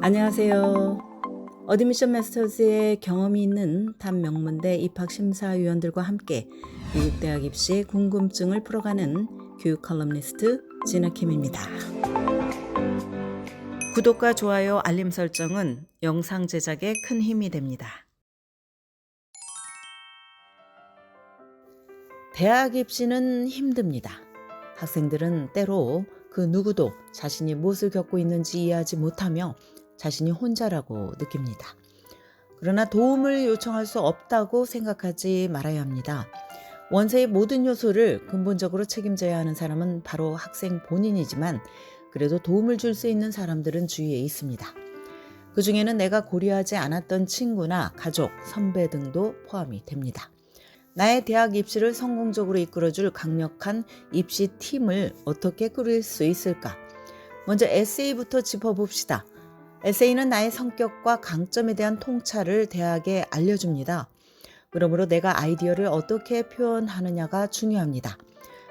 안녕하세요. 어드미션 마스터즈의 경험이 있는 탑 명문대 입학심사위원들과 함께 미국 대학 입시 궁금증을 풀어가는 교육 컬럼니스트 진아킴입니다. 구독과 좋아요, 알림 설정은 영상 제작에 큰 힘이 됩니다. 대학 입시는 힘듭니다. 학생들은 때로 그 누구도 자신이 무엇을 겪고 있는지 이해하지 못하며 자신이 혼자라고 느낍니다. 그러나 도움을 요청할 수 없다고 생각하지 말아야 합니다. 원세의 모든 요소를 근본적으로 책임져야 하는 사람은 바로 학생 본인이지만 그래도 도움을 줄 수 있는 사람들은 주위에 있습니다. 그 중에는 내가 고려하지 않았던 친구나 가족, 선배 등도 포함이 됩니다. 나의 대학 입시를 성공적으로 이끌어줄 강력한 입시 팀을 어떻게 꾸릴 수 있을까? 먼저 에세이부터 짚어봅시다. 에세이는 나의 성격과 강점에 대한 통찰을 대학에 알려줍니다. 그러므로 내가 아이디어를 어떻게 표현하느냐가 중요합니다.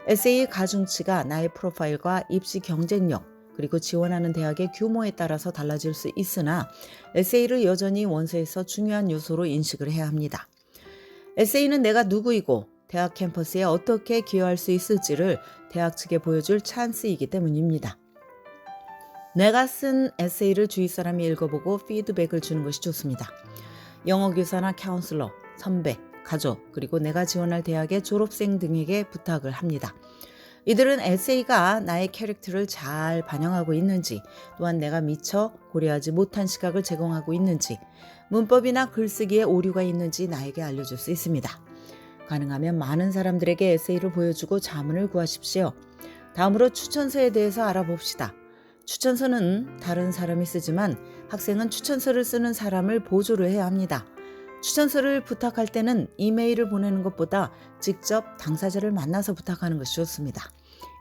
에세이의 가중치가 나의 프로파일과 입시 경쟁력, 그리고 지원하는 대학의 규모에 따라서 달라질 수 있으나 에세이를 여전히 원서에서 중요한 요소로 인식을 해야 합니다. 에세이는 내가 누구이고 대학 캠퍼스에 어떻게 기여할 수 있을지를 대학 측에 보여줄 찬스이기 때문입니다. 내가 쓴 에세이를 주위 사람이 읽어보고 피드백을 주는 것이 좋습니다. 영어 교사나 카운슬러, 선배, 가족, 그리고 내가 지원할 대학의 졸업생 등에게 부탁을 합니다. 이들은 에세이가 나의 캐릭터를 잘 반영하고 있는지, 또한 내가 미처 고려하지 못한 시각을 제공하고 있는지, 문법이나 글쓰기에 오류가 있는지 나에게 알려줄 수 있습니다. 가능하면 많은 사람들에게 에세이를 보여주고 자문을 구하십시오. 다음으로 추천서에 대해서 알아봅시다. 추천서는 다른 사람이 쓰지만 학생은 추천서를 쓰는 사람을 보조를 해야 합니다. 추천서를 부탁할 때는 이메일을 보내는 것보다 직접 당사자를 만나서 부탁하는 것이 좋습니다.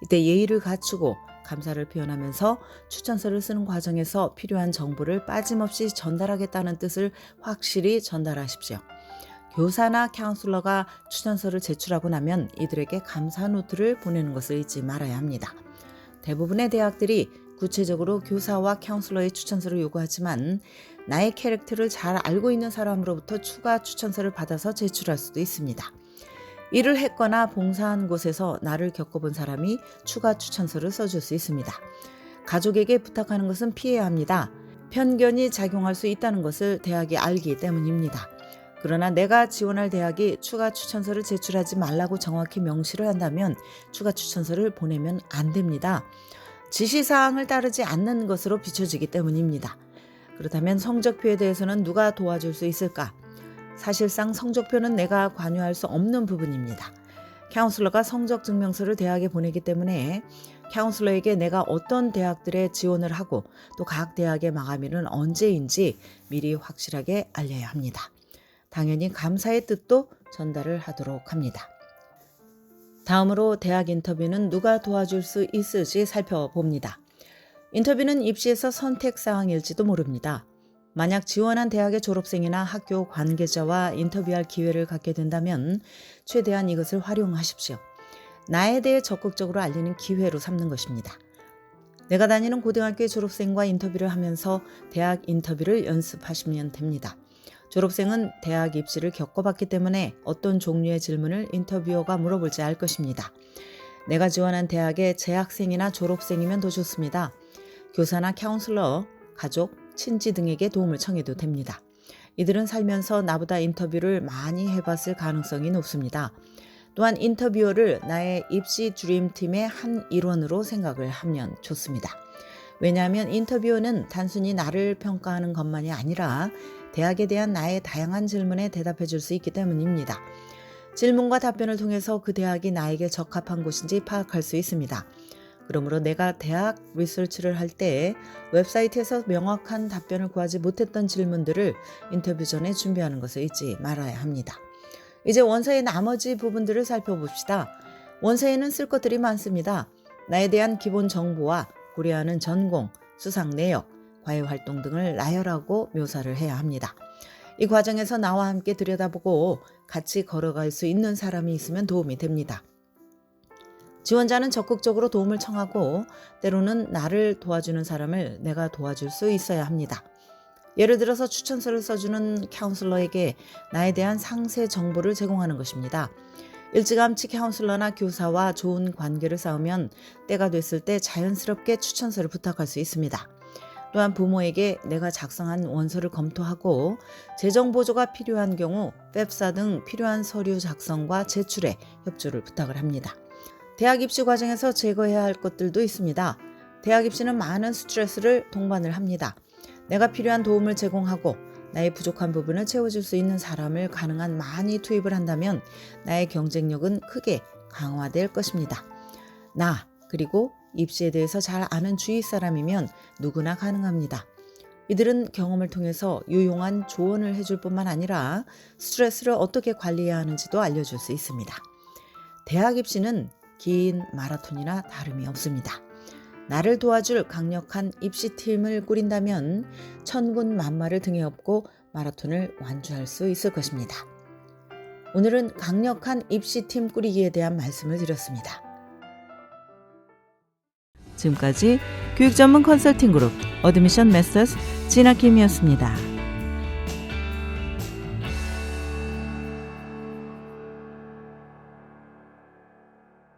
이때 예의를 갖추고 감사를 표현하면서 추천서를 쓰는 과정에서 필요한 정보를 빠짐없이 전달하겠다는 뜻을 확실히 전달하십시오. 교사나 카운슬러가 추천서를 제출하고 나면 이들에게 감사 노트를 보내는 것을 잊지 말아야 합니다. 대부분의 대학들이 구체적으로 교사와 카운슬러의 추천서를 요구하지만 나의 캐릭터를 잘 알고 있는 사람으로부터 추가 추천서를 받아서 제출할 수도 있습니다. 일을 했거나 봉사한 곳에서 나를 겪어본 사람이 추가 추천서를 써줄 수 있습니다. 가족에게 부탁하는 것은 피해야 합니다. 편견이 작용할 수 있다는 것을 대학이 알기 때문입니다. 그러나 내가 지원할 대학이 추가 추천서를 제출하지 말라고 정확히 명시를 한다면 추가 추천서를 보내면 안 됩니다. 지시사항을 따르지 않는 것으로 비춰지기 때문입니다. 그렇다면 성적표에 대해서는 누가 도와줄 수 있을까? 사실상 성적표는 내가 관여할 수 없는 부분입니다. 카운슬러가 성적 증명서를 대학에 보내기 때문에 카운슬러에게 내가 어떤 대학들에 지원을 하고 또 각 대학의 마감일은 언제인지 미리 확실하게 알려야 합니다. 당연히 감사의 뜻도 전달을 하도록 합니다. 다음으로 대학 인터뷰는 누가 도와줄 수 있을지 살펴봅니다. 인터뷰는 입시에서 선택사항일지도 모릅니다. 만약 지원한 대학의 졸업생이나 학교 관계자와 인터뷰할 기회를 갖게 된다면 최대한 이것을 활용하십시오. 나에 대해 적극적으로 알리는 기회로 삼는 것입니다. 내가 다니는 고등학교의 졸업생과 인터뷰를 하면서 대학 인터뷰를 연습하시면 됩니다. 졸업생은 대학 입시를 겪어봤기 때문에 어떤 종류의 질문을 인터뷰어가 물어볼지 알 것입니다. 내가 지원한 대학의 재학생이나 졸업생이면 더 좋습니다. 교사나 카운슬러, 가족, 친지 등에게 도움을 청해도 됩니다. 이들은 살면서 나보다 인터뷰를 많이 해봤을 가능성이 높습니다. 또한 인터뷰어를 나의 입시 드림팀의 한 일원으로 생각을 하면 좋습니다. 왜냐하면 인터뷰어는 단순히 나를 평가하는 것만이 아니라 대학에 대한 나의 다양한 질문에 대답해 줄 수 있기 때문입니다. 질문과 답변을 통해서 그 대학이 나에게 적합한 곳인지 파악할 수 있습니다. 그러므로 내가 대학 리서치를 할 때 웹사이트에서 명확한 답변을 구하지 못했던 질문들을 인터뷰 전에 준비하는 것을 잊지 말아야 합니다. 이제 원서의 나머지 부분들을 살펴봅시다. 원서에는 쓸 것들이 많습니다. 나에 대한 기본 정보와 고려하는 전공, 수상 내역, 과외활동 등을 나열하고 묘사를 해야 합니다. 이 과정에서 나와 함께 들여다보고 같이 걸어갈 수 있는 사람이 있으면 도움이 됩니다. 지원자는 적극적으로 도움을 청하고 때로는 나를 도와주는 사람을 내가 도와줄 수 있어야 합니다. 예를 들어서 추천서를 써주는 카운슬러에게 나에 대한 상세 정보를 제공하는 것입니다. 일찌감치 카운슬러나 교사와 좋은 관계를 쌓으면 때가 됐을 때 자연스럽게 추천서를 부탁할 수 있습니다. 또한 부모에게 내가 작성한 원서를 검토하고 재정 보조가 필요한 경우 펩사 등 필요한 서류 작성과 제출에 협조를 부탁을 합니다. 대학 입시 과정에서 제거해야 할 것들도 있습니다. 대학 입시는 많은 스트레스를 동반을 합니다. 내가 필요한 도움을 제공하고 나의 부족한 부분을 채워줄 수 있는 사람을 가능한 많이 투입을 한다면 나의 경쟁력은 크게 강화될 것입니다. 나 그리고 입시에 대해서 잘 아는 주위 사람이면 누구나 가능합니다. 이들은 경험을 통해서 유용한 조언을 해줄 뿐만 아니라 스트레스를 어떻게 관리해야 하는지도 알려줄 수 있습니다. 대학 입시는 긴 마라톤이나 다름이 없습니다. 나를 도와줄 강력한 입시팀을 꾸린다면 천군 만마를 등에 업고 마라톤을 완주할 수 있을 것입니다. 오늘은 강력한 입시팀 꾸리기에 대한 말씀을 드렸습니다. 지금까지 교육 전문 컨설팅 그룹 어드미션 메서스 진아킴이었습니다.